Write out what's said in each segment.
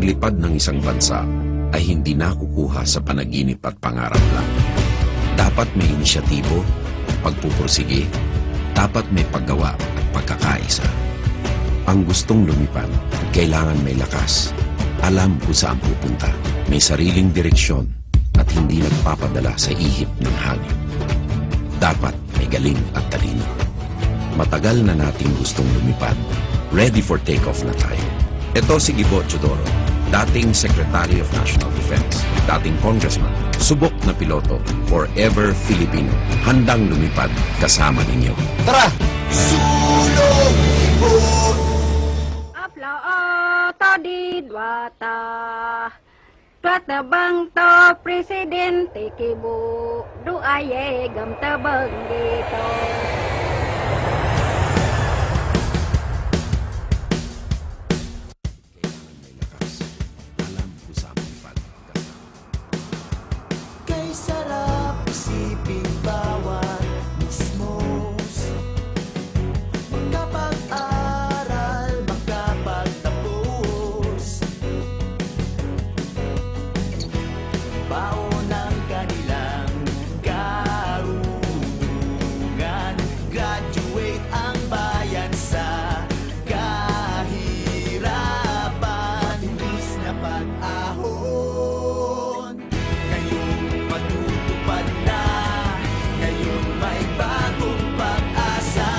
paglipad ng isang bansa ay hindi nakukuha sa panaginip at pangarap lang. Dapat may inisyatibo, pagpupursige, dapat may paggawa at pagkakaisa. Ang gustong lumipad, kailangan may lakas, alam kung saan pupunta, may sariling direksyon at hindi nagpapadala sa ihip ng hangin. Dapat may galing at talino. Matagal na nating gustong lumipad, ready for takeoff na tayo. Ito si Gibo Teodoro, dating Secretary of National Defense, dating Congressman, subok na piloto, forever Filipino, handang lumipad kasama ninyo. Tara! Sulong ibon! Apla tadi dwata Twata bang to Presidente Kibu Duaye gam tabang dito. Kay sarap isipin bawat mismos. Magkapag-aral, magkapagtapos. Baon ng kanilang karunungan. Graduate ang bayan sa kahirapan. Imbis na pag-ahon, ngayong matutupad na. Ngayon may bagong pag-asa.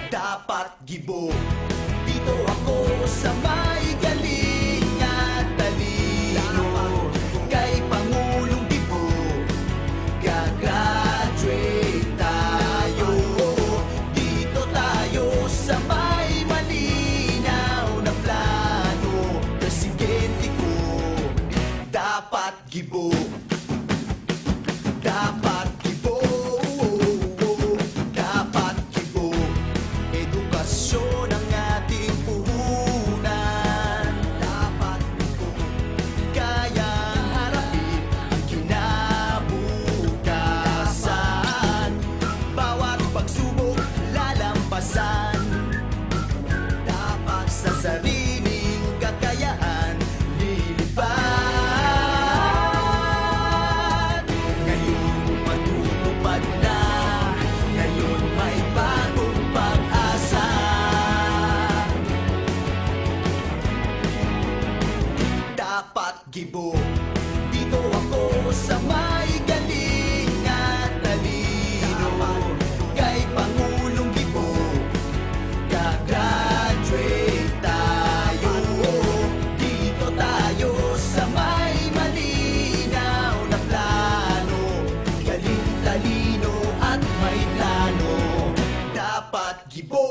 Dapat gibo, dito ako sa may galing at talino. Kay Pangulong Gibo, gagraduate tayo. Dito tayo sa may malinaw na plano. Presidente ko, dapat gibo. Dapat gibo. Dapat gibo. Edukasyon ang ating puhunan. Dapat gibo. Kayang harapin ang kinabukasan. Bawat pagsubok lalampasan. Dapat sa sariling kakayahan lilipad. Ngayon matutupad na. Ngayon may bagong pag-asa. Dapat gibo, dito ako sa may galing at talino. Kay Pangulong Gibo, gagraduate tayo. Dito tayo sa may malinaw na plano. Galing, talino at may plano. Dapat gibo.